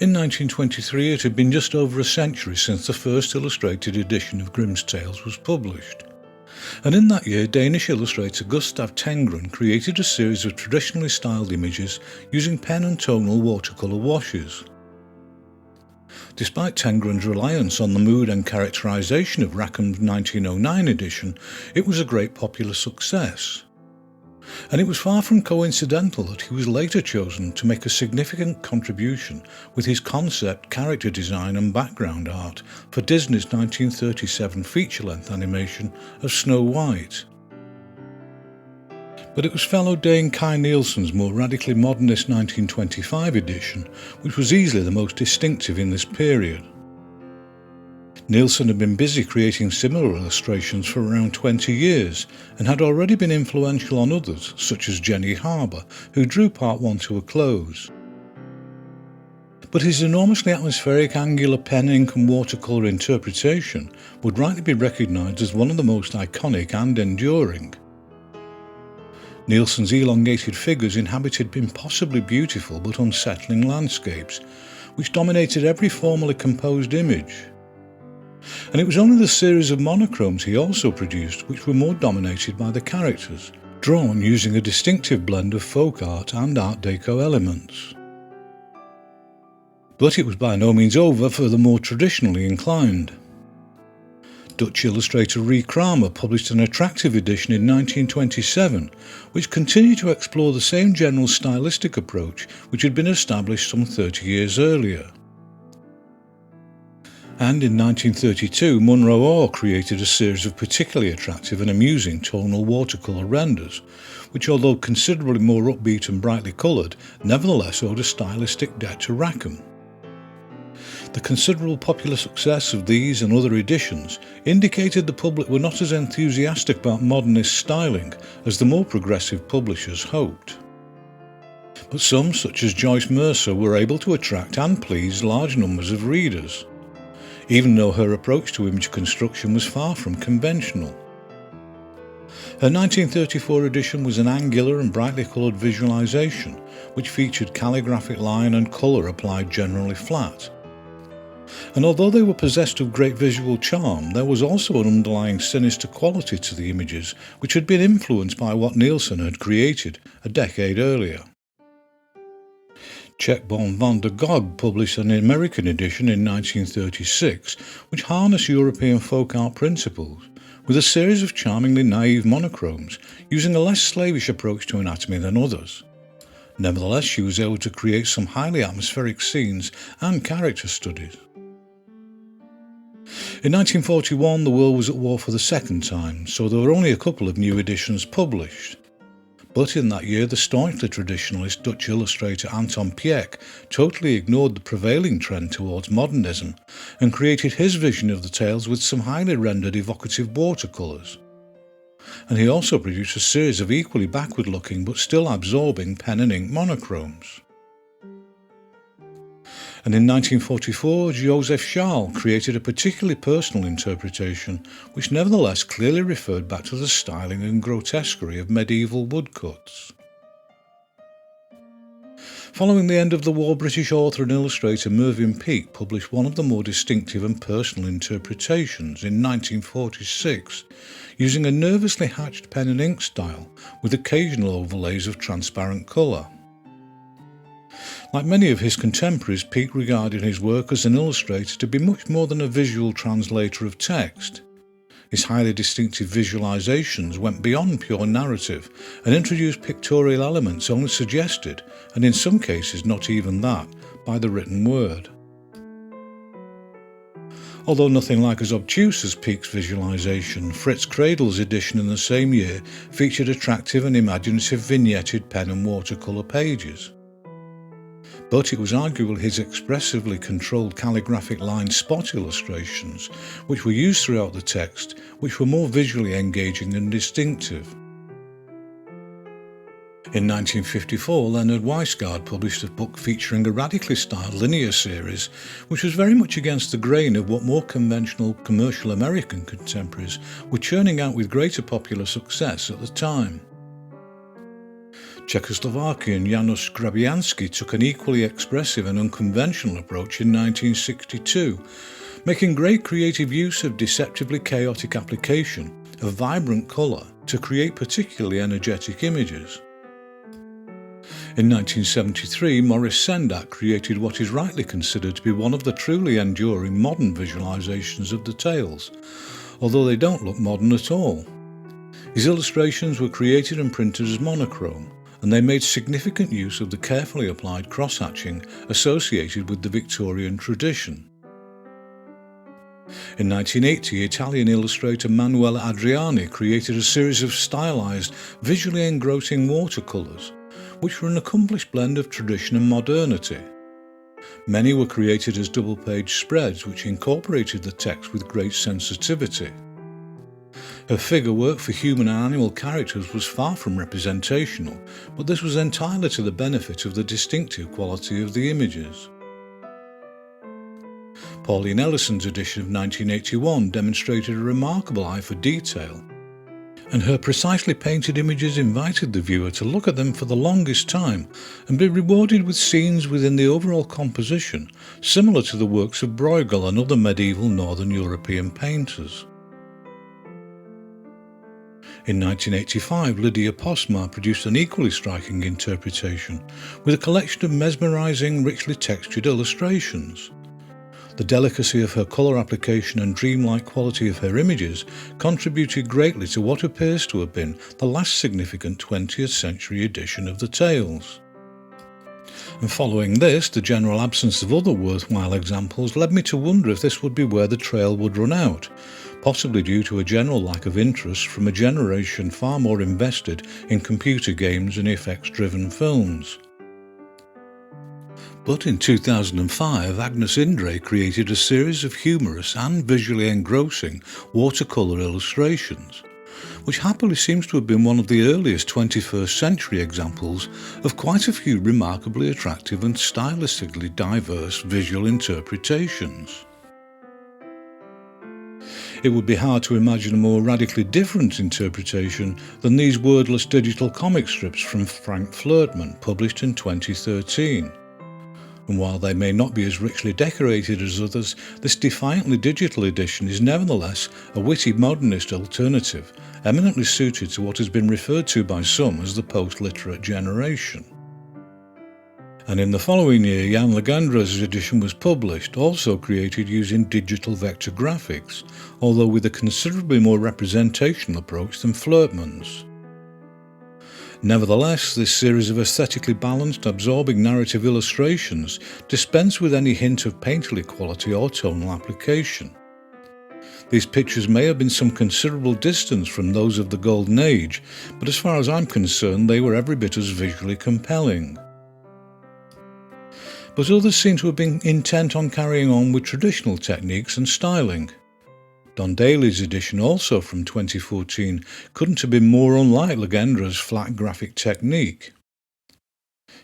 In 1923 it had been just over a century since the first illustrated edition of Grimm's Tales was published. And in that year, Danish illustrator Gustav Tenggren created a series of traditionally styled images using pen and tonal watercolour washes. Despite Tenggren's reliance on the mood and characterisation of Rackham's 1909 edition, it was a great popular success. And it was far from coincidental that he was later chosen to make a significant contribution with his concept, character design and background art for Disney's 1937 feature-length animation of Snow White. But it was fellow Dane Kai Nielsen's more radically modernist 1925 edition which was easily the most distinctive in this period. Nielsen had been busy creating similar illustrations for around 20 years and had already been influential on others, such as Jenny Harbour, who drew Part 1 to a close. But his enormously atmospheric angular pen, ink and watercolour interpretation would rightly be recognised as one of the most iconic and enduring. Nielsen's elongated figures inhabited impossibly beautiful but unsettling landscapes, which dominated every formally composed image. And it was only the series of monochromes he also produced which were more dominated by the characters, drawn using a distinctive blend of folk art and Art Deco elements. But it was by no means over for the more traditionally inclined. Dutch illustrator Rie Kramer published an attractive edition in 1927 which continued to explore the same general stylistic approach which had been established some 30 years earlier. And in 1932, Munro Orr created a series of particularly attractive and amusing tonal watercolour renders, which although considerably more upbeat and brightly coloured, nevertheless owed a stylistic debt to Rackham. The considerable popular success of these and other editions indicated the public were not as enthusiastic about modernist styling as the more progressive publishers hoped. But some, such as Joyce Mercer, were able to attract and please large numbers of readers, even though her approach to image construction was far from conventional. Her 1934 edition was an angular and brightly coloured visualisation, which featured calligraphic line and colour applied generally flat. And although they were possessed of great visual charm, there was also an underlying sinister quality to the images which had been influenced by what Nielsen had created a decade earlier. Czech-born van der Gogh published an American edition in 1936 which harnessed European folk art principles with a series of charmingly naive monochromes using a less slavish approach to anatomy than others. Nevertheless, she was able to create some highly atmospheric scenes and character studies. In 1941 the world was at war for the second time, so there were only a couple of new editions published. But in that year, the staunchly traditionalist Dutch illustrator Anton Pieck totally ignored the prevailing trend towards modernism and created his vision of the tales with some highly rendered evocative watercolours. And he also produced a series of equally backward-looking but still absorbing pen and ink monochromes. And in 1944, Joseph Schall created a particularly personal interpretation which nevertheless clearly referred back to the styling and grotesquerie of medieval woodcuts. Following the end of the war, British author and illustrator Mervyn Peake published one of the more distinctive and personal interpretations in 1946, using a nervously hatched pen and ink style with occasional overlays of transparent colour. Like many of his contemporaries, Peake regarded his work as an illustrator to be much more than a visual translator of text. His highly distinctive visualisations went beyond pure narrative and introduced pictorial elements only suggested, and in some cases not even that, by the written word. Although nothing like as obtuse as Peake's visualisation, Fritz Cradle's edition in the same year featured attractive and imaginative vignetted pen and watercolour pages. But it was arguably his expressively controlled calligraphic line spot illustrations, which were used throughout the text, which were more visually engaging and distinctive. In 1954, Leonard Weisgard published a book featuring a radically styled linear series, which was very much against the grain of what more conventional commercial American contemporaries were churning out with greater popular success at the time. Czechoslovakian Janusz Grabianski took an equally expressive and unconventional approach in 1962, making great creative use of deceptively chaotic application of vibrant colour to create particularly energetic images. In 1973, Maurice Sendak created what is rightly considered to be one of the truly enduring modern visualisations of the tales, although they don't look modern at all. His illustrations were created and printed as monochrome, and they made significant use of the carefully applied cross-hatching associated with the Victorian tradition. In 1980, Italian illustrator Manuela Adriani created a series of stylised, visually engrossing watercolours, which were an accomplished blend of tradition and modernity. Many were created as double-page spreads which incorporated the text with great sensitivity. Her figure work for human and animal characters was far from representational, but this was entirely to the benefit of the distinctive quality of the images. Pauline Ellison's edition of 1981 demonstrated a remarkable eye for detail, and her precisely painted images invited the viewer to look at them for the longest time and be rewarded with scenes within the overall composition similar to the works of Bruegel and other medieval Northern European painters. In 1985, Lydia Postma produced an equally striking interpretation with a collection of mesmerising, richly textured illustrations. The delicacy of her colour application and dreamlike quality of her images contributed greatly to what appears to have been the last significant 20th century edition of the tales. And following this, the general absence of other worthwhile examples led me to wonder if this would be where the trail would run out, possibly due to a general lack of interest from a generation far more invested in computer games and effects-driven films. But in 2005, Agnes Indre created a series of humorous and visually engrossing watercolour illustrations, which happily seems to have been one of the earliest 21st century examples of quite a few remarkably attractive and stylistically diverse visual interpretations. It would be hard to imagine a more radically different interpretation than these wordless digital comic strips from Frank Flirtman, published in 2013. And while they may not be as richly decorated as others, this defiantly digital edition is nevertheless a witty modernist alternative, eminently suited to what has been referred to by some as the post-literate generation. And in the following year, Jan Legendra's edition was published, also created using digital vector graphics, although with a considerably more representational approach than Flirtman's. Nevertheless, this series of aesthetically balanced, absorbing narrative illustrations dispense with any hint of painterly quality or tonal application. These pictures may have been some considerable distance from those of the Golden Age, but as far as I'm concerned, they were every bit as visually compelling. But others seem to have been intent on carrying on with traditional techniques and styling. Don Daly's edition, also from 2014, couldn't have been more unlike Legendra's flat graphic technique.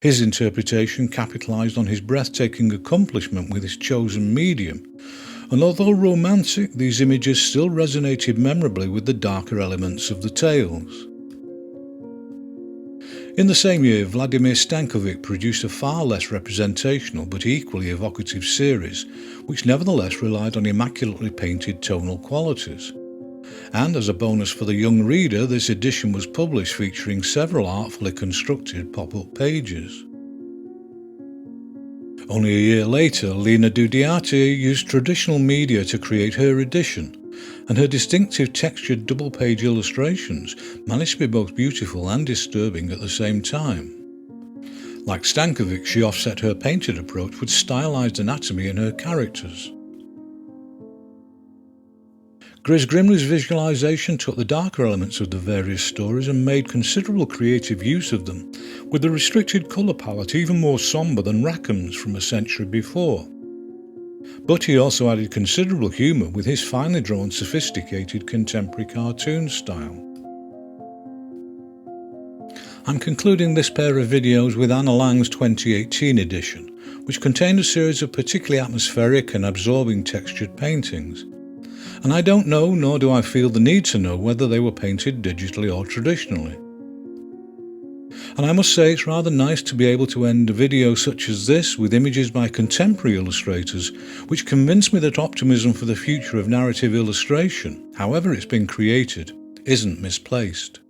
His interpretation capitalised on his breathtaking accomplishment with his chosen medium, and although romantic, these images still resonated memorably with the darker elements of the tales. In the same year, Vladimir Stankovic produced a far less representational but equally evocative series, which nevertheless relied on immaculately painted tonal qualities. And as a bonus for the young reader, this edition was published featuring several artfully constructed pop-up pages. Only a year later, Lina Dudiati used traditional media to create her edition, and her distinctive textured double-page illustrations managed to be both beautiful and disturbing at the same time. Like Stankovic, she offset her painted approach with stylised anatomy in her characters. Gris Grimley's visualisation took the darker elements of the various stories and made considerable creative use of them, with the restricted colour palette even more sombre than Rackham's from a century before. But he also added considerable humour with his finely drawn, sophisticated contemporary cartoon style. I'm concluding this pair of videos with Anna Lang's 2018 edition, which contained a series of particularly atmospheric and absorbing textured paintings. And I don't know, nor do I feel the need to know, whether they were painted digitally or traditionally. And I must say it's rather nice to be able to end a video such as this with images by contemporary illustrators, which convince me that optimism for the future of narrative illustration, however it's been created, isn't misplaced.